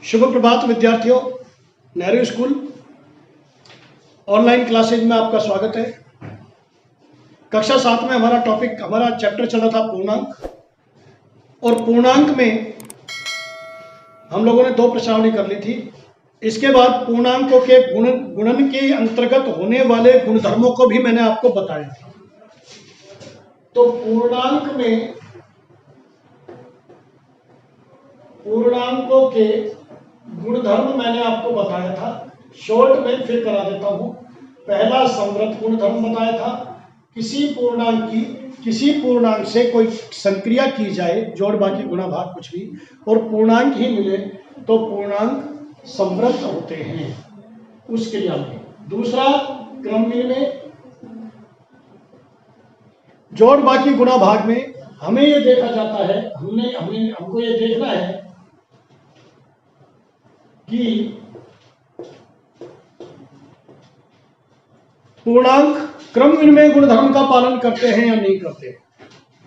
शुभ प्रभात विद्यार्थियों। Nehru school online classes में आपका स्वागत है। कक्षा 7 में हमारा चैप्टर चला था पूर्णांक, और पूर्णांक में हम लोगों ने 2 प्रश्नावली कर ली थी। इसके बाद पूर्णांकों के गुणन के अंतर्गत होने वाले गुणधर्मों को भी मैंने आपको बताया था। तो पूर्णांकों के गुणधर्म मैंने आपको बताया था। शॉर्ट में फिर करा देता हूं। पहला संवृत गुणधर्म बताया था, किसी पूर्णांक से कोई संक्रिया की जाए, जोड़ बाकी गुणा भाग कुछ भी, और पूर्णांक ही मिले तो पूर्णांक संवृत होते हैं उस क्रिया में। दूसरा क्रम में जोड़ बाकी गुणा भाग में हमें यह देखा जाता है, हमको यह देखना है कि पूर्णांक क्रम विनिमय गुणधर्म का पालन करते हैं या नहीं करते।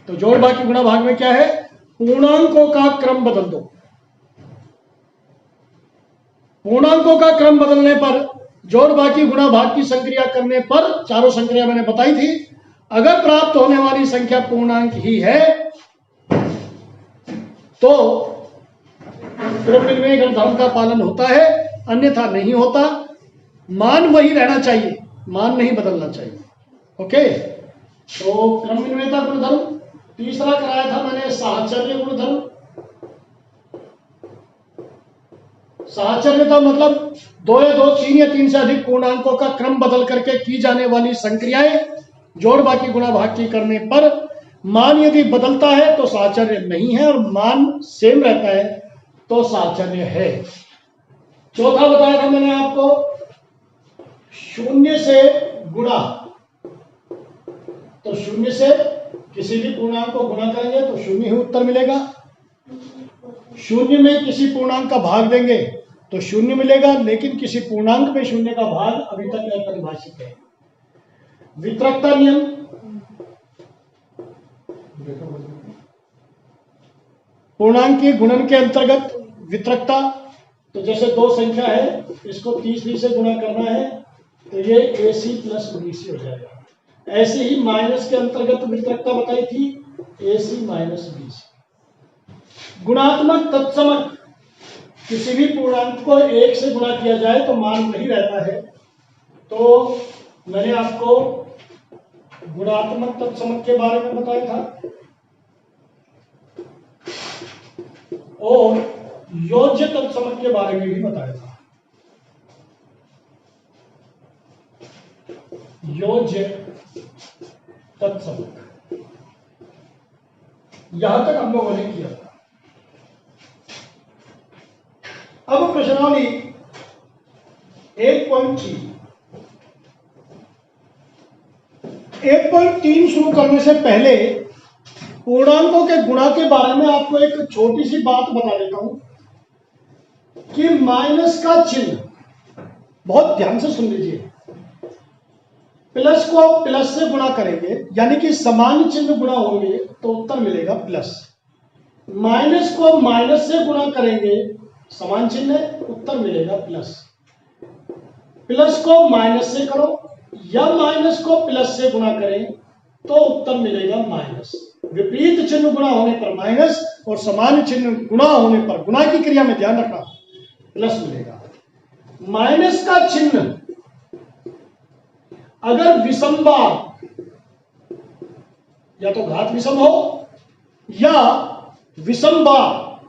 तो जोड़ बाकी गुणा भाग में क्या है, पूर्णांकों का क्रम बदल दो। पूर्णांकों का क्रम बदलने पर जोड़ बाकी गुणा भाग की संक्रिया करने पर, चारों संक्रिया मैंने बताई थी, अगर प्राप्त होने वाली संख्या पूर्णांक ही है तो क्रम विनिमय गुणधर्म का पालन होता है, अन्यथा नहीं होता। मान वही रहना चाहिए, मान नहीं बदलना चाहिए। ओके, तो क्रम विनिमयता गुणधर्म। तीसरा कराया था मैंने साहचर्य गुणधर्म। साहचर्यता मतलब 2 या 2, 3 या 3 से अधिक पूर्णांकों का क्रम बदल करके की जाने वाली संक्रियाएं जोड़ बाकी गुणा भाग की करने पर मान यदि बदलता है तो साहचर्य नहीं है, और मान सेम रहता है तो साहचर्य है। चौथा बताया था मैंने आपको, शून्य से गुणा। तो शून्य से किसी भी पूर्णांक को गुणा करेंगे तो शून्य ही उत्तर मिलेगा। शून्य में किसी पूर्णांक का भाग देंगे तो शून्य मिलेगा, लेकिन किसी पूर्णांक में शून्य का भाग अभी तक अपरिभाषित है। वितरकता नियम, पूर्णांक के गुणन के अंतर्गत वितरकता। तो जैसे 2 संख्या है, इसको 30 से गुणा करना है तो ये AC प्लस BC हो जाएगा। ऐसे ही माइनस के अंतर्गत वितरकता बताई थी, AC माइनस BC। गुणात्मक तत्समक, किसी भी पूर्णांक को 1 से गुणा किया जाए तो मान वही रहता है। तो मैंने आपको गुणात्मक तत्समक के बारे में बताया था, और योज्य तत्समक के बारे में भी बताया था। योज्य तत्समक यहां तक हम लोगों ने किया था। अब प्रश्नावली 1.3 शुरू करने से पहले पूर्णांकों के गुणा के बारे में आपको एक छोटी सी बात बता देता हूं कि माइनस का चिन्ह, बहुत ध्यान से सुन लीजिए, प्लस को प्लस से गुणा करेंगे, यानी कि समान चिन्ह गुणा होंगे तो उत्तर मिलेगा प्लस। माइनस को माइनस से गुणा करेंगे, समान चिन्ह, उत्तर मिलेगा प्लस। प्लस को माइनस से करो या माइनस को प्लस से गुणा करें तो उत्तर मिलेगा माइनस। विपरीत चिन्ह गुणा होने पर माइनस, और समान चिन्ह गुणा होने पर, गुणा की क्रिया में ध्यान रखना, प्लस मिलेगा। माइनस का चिन्ह अगर विषम बार, या तो घात विषम हो या विषम बार,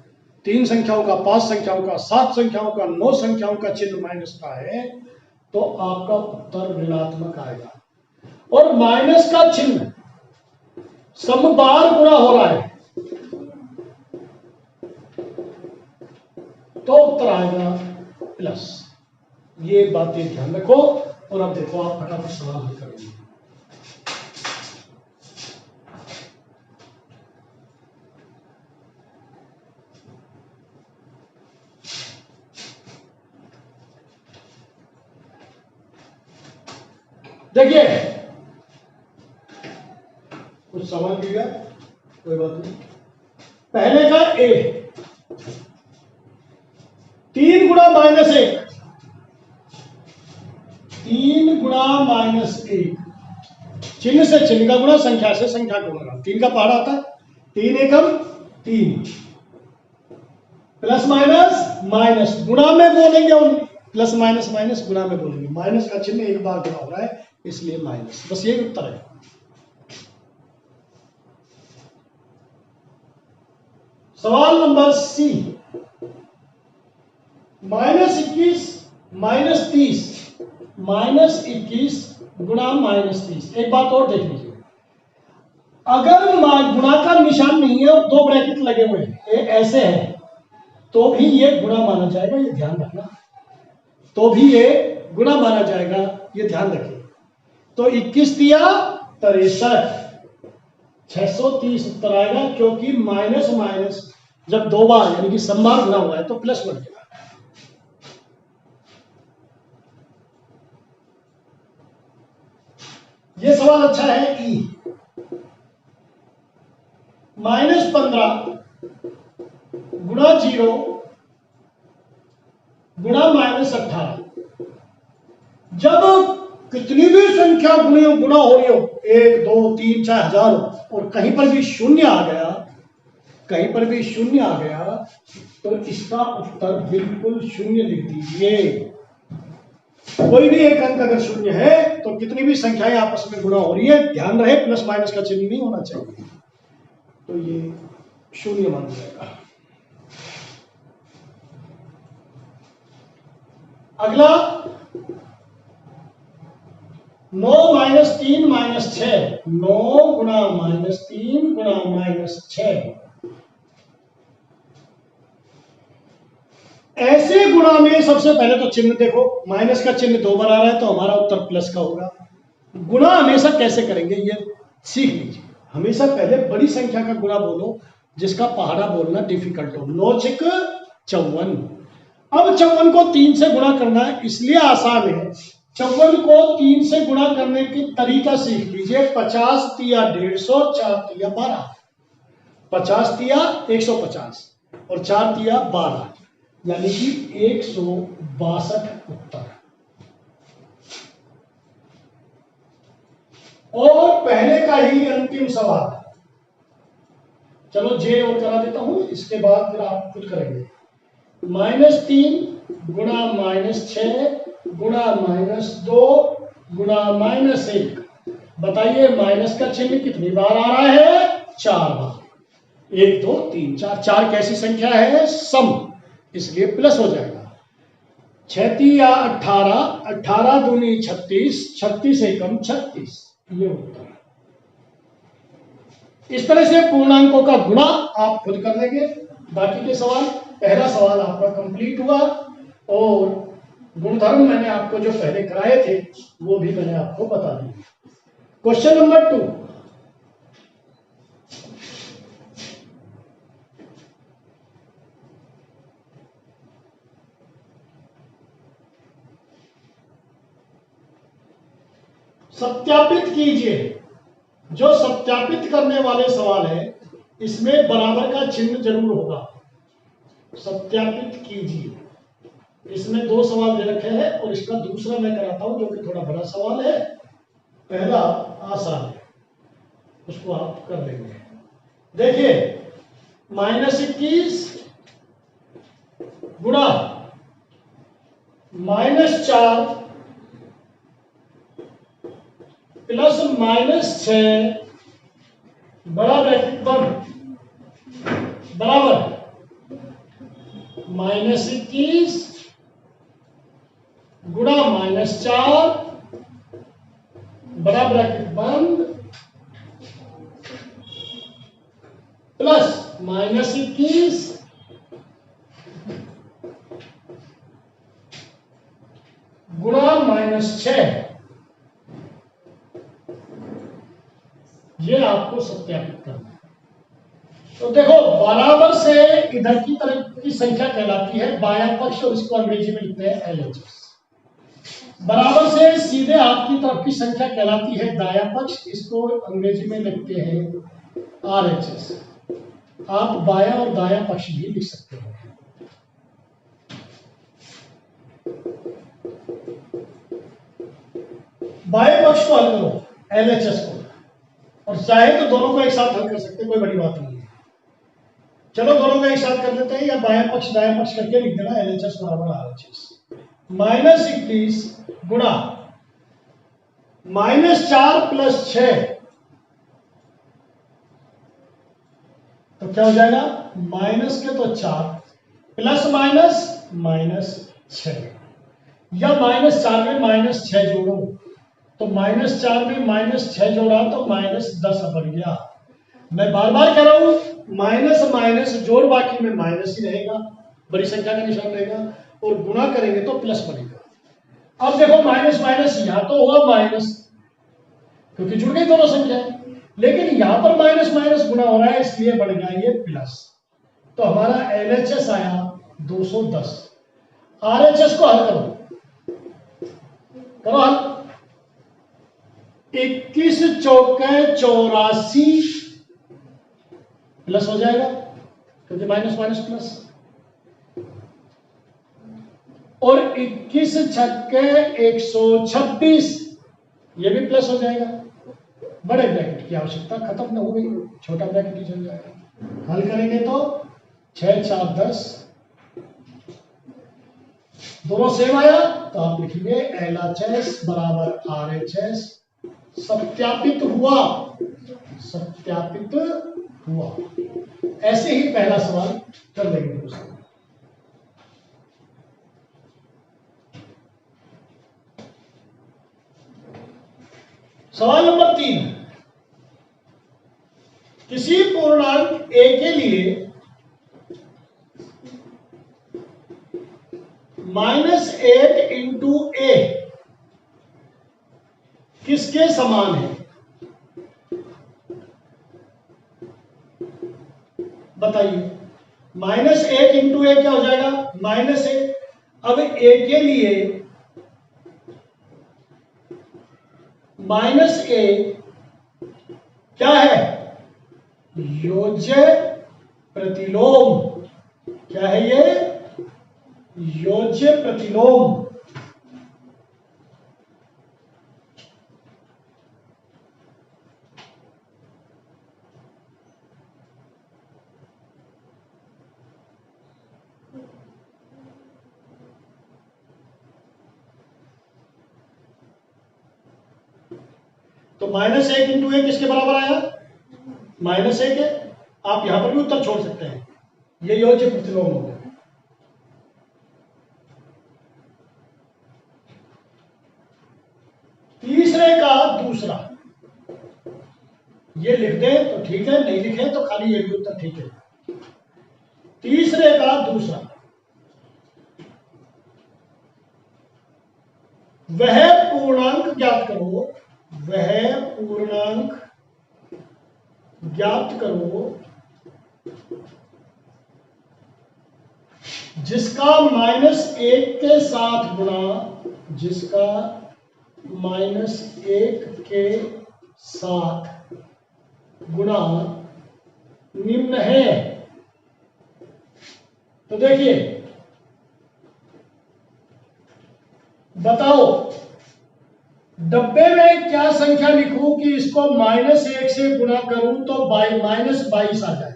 3 संख्याओं का, 5 संख्याओं का, 7 संख्याओं का, 9 संख्याओं का चिन्ह माइनस का है तो आपका उत्तर ऋणात्मक आएगा। और माइनस का चिन्ह समबार गुणा हो रहा है तो उत्तर आएगा प्लस। ये बातें ध्यान रखो। और अब देखो, आप फटाफट सवाल हल करेंगे। देखिए, कुछ सवाल दिया, कोई बात नहीं। पहले का A, गुणा -1, 3 गुणा -1, चिन्ह से चिन्ह का गुणा, संख्या से संख्या का गुणा। 3 का पहाड़ा आता है, 3 एकम 3, प्लस माइनस माइनस, गुणा में बोलेंगे, प्लस माइनस माइनस गुणा में बोलेंगे, माइनस का चिन्ह एक बार गुणा हो रहा है इसलिए माइनस, बस ये उत्तर है। सवाल नंबर सी, -21 -30, -21 गुणा -30। एक बात और देख लीजिए, अगर गुणा का निशान नहीं है और 2 ब्रैकेट लगे हुए हैं, ऐसे है, तो भी ये गुणा माना जाएगा, ये ध्यान रखना, तो भी ये गुणा माना जाएगा, ये ध्यान रखिए। तो 21 दिया 63, 630 उत्तर आएगा, क्योंकि माइनस माइनस जब 2 बार यानी कि समबार गुणा हुआ है तो प्लस बन गया। ये सवाल अच्छा है। ई -15 गुणा 0 गुणा -18, जब कितनी भी संख्या गुणा हो रही हो, 1 2 3 चाहे हजार हो, और कहीं पर भी शून्य आ गया, कहीं पर भी शून्य आ गया, तो इसका उत्तर बिल्कुल शून्य लिख दीजिए। कोई भी एक अंक अगर शून्य है तो कितनी भी संख्याएं आपस में गुणा हो रही है, ध्यान रहे प्लस माइनस का चिन्ह नहीं होना चाहिए, तो ये शून्य मान जाएगा। अगला 9 -3 -6, 9 गुणा -3 गुणा -6, ऐसे गुणा में सबसे पहले तो चिन्ह देखो, माइनस का चिन्ह 2 बार आ रहा है तो हमारा उत्तर प्लस का होगा। गुणा हमेशा कैसे करेंगे ये सीख लीजिए, हमेशा पहले बड़ी संख्या का गुणा बोलो जिसका पहाड़ा बोलना डिफिकल्ट हो। 9 × 54, अब 54 को 3 से गुणा करना है, इसलिए आसान है। 54 को 3 से गुणा करने की तरीका सीख लीजिए। 50 तिया 150, 4 तिया 12, 50 तिया 150 और 4 तिया 12, यानी कि 162 उत्तर। और पहले का ही अंतिम सवाल, चलो जे और करा देता हूं, इसके बाद फिर आप खुद करेंगे। -3 गुणा -6 गुणा -2 गुणा -1, बताइए माइनस का चिन्ह कितनी बार आ रहा है? 4 बार। 1 2 3 4, 4 कैसी संख्या है? सम, इसलिए प्लस हो जाएगा। 6 तिया 18, 18 दूनी 36, 36 एकम 36, ये उत्तर। इस तरह से पूर्णांकों का गुणा आप खुद कर लेंगे। बाकी के सवाल, पहला सवाल आपका कंप्लीट हुआ, और गुणधर्म मैंने आपको जो पहले कराए थे वो भी मैंने आपको बता दिए। क्वेश्चन नंबर 2, सत्यापित कीजिए। जो सत्यापित करने वाले सवाल है इसमें बराबर का चिन्ह जरूर होगा। सत्यापित कीजिए, इसमें 2 सवाल दे रखे हैं और इसका दूसरा मैं कराता हूं जो कि थोड़ा बड़ा सवाल है। पहला आसान है, उसको आप कर लेंगे। देखिए, -21 गुणा -4 प्लस -6 बड़ा ब्रैकेट बंद बराबर -21 गुणा -4 बड़ा ब्रैकेट बंद प्लस -21 गुणा -6, ये आपको सत्यापित करना है। तो देखो, बराबर से इधर की तरफ की संख्या कहलाती है बायां पक्ष, और इसको अंग्रेजी में लिखते हैं LHS। बराबर से सीधे हाथ की तरफ की संख्या कहलाती है दायां पक्ष, इसको अंग्रेजी में लिखते हैं RHS। आप बायां और दायां पक्ष भी लिख सकते हैं। बाएं पक्ष को हल करो, LHS को, और चाहे तो दोनों को एक साथ हल कर सकते, कोई बड़ी बात नहीं है। चलो दोनों को एक साथ कर लेते हैं, या बाएं पक्ष दाएं पक्ष करके लिख देना LHS बराबर RHS। -21 गुणा -4 + 6, तो क्या हो जाएगा? माइनस के तो 4 प्लस -6, या -4 में -6 जोड़ो, तो -4 में -6 जोड़ा तो -10 बन गया। मैं बार बार कह रहा हूं, माइनस माइनस जोड़ बाकी में माइनस ही रहेगा, बड़ी संख्या का निशान रहेगा, और गुणा करेंगे तो प्लस बनेगा। अब देखो माइनस माइनस यहां तो हुआ माइनस, क्योंकि जुड़ गई दोनों संख्याएं, लेकिन यहां पर माइनस माइनस गुणा हो रहा है, इसलिए बन गया ये प्लस। तो हमारा LHS आया 210। RHS को हल करो, करो हल। 21 चौके 84 प्लस हो जाएगा, क्योंकि माइनस माइनस प्लस, और 21 छक्के 126, ये भी प्लस हो जाएगा। बड़े ब्रैकेट की आवश्यकता खत्म न हो गई, छोटा ब्रैकेट ही चल जाएगा। हल करेंगे तो 6 4 10, दोनों सेम आया, तो आप लिखेंगे LHS बराबर RHS। सत्यापित हुआ, सत्यापित हुआ। ऐसे ही पहला सवाल कर लेंगे दोस्तों। सवाल नंबर 3, किसी पूर्णांक a के लिए -8 इंटू a किसके समान है? बताइए। -8 इंटू a क्या हो जाएगा? -a। अब a के लिए -a क्या है? योज्य प्रतिलोम। क्या है ये? योज्य प्रतिलोम। तो -1 इंटू a किसके बराबर आया? -1 है। आप यहां पर भी उत्तर छोड़ सकते हैं, ये योज्य प्रतिलोम हो गया। तीसरे का दूसरा, ये लिख दें तो ठीक है, नहीं लिखे तो खाली ये भी उत्तर ठीक है। तीसरे का दूसरा, वह पूर्णांक ज्ञात करो, वह पूर्णांक ज्ञात करो जिसका -1 के साथ गुणा, जिसका -1 के साथ गुणा निम्न है। तो देखिए, बताओ डब्बे में क्या संख्या लिखूं कि इसको -1 से गुणा करूं तो -22 आ जाए।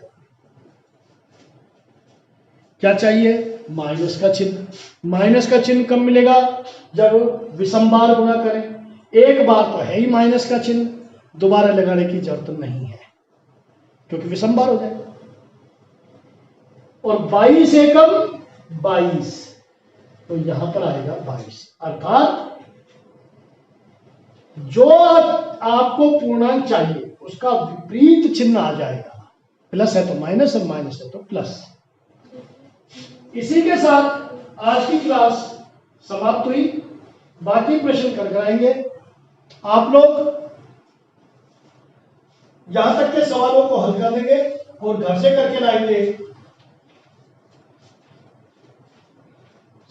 क्या चाहिए? माइनस का चिन्ह। माइनस का चिन्ह कब मिलेगा? जब विषम बार गुणा करें। एक बार तो है ही माइनस का चिन्ह, दोबारा लगाने की जरूरत नहीं है, क्योंकि विषम बार हो जाएगा। और 22 एकम 22, तो यहां पर आएगा 22, अर्थात जो आपको पूर्णांक चाहिए उसका विपरीत चिन्ह आ जाएगा। प्लस है तो माइनस, और माइनस है तो प्लस। इसी के साथ आज की क्लास समाप्त हुई। बाकी प्रश्न कर कराएंगे। आप लोग यहां तक के सवालों को हल कर लेंगे और घर से करके लाएंगे।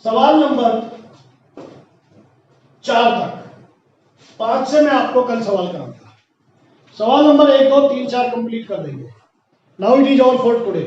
सवाल नंबर 4 तक, 5 से मैं आपको कल सवाल कराऊंगा। सवाल नंबर 1 2 3 4 कंप्लीट कर देंगे। Now it is all for today.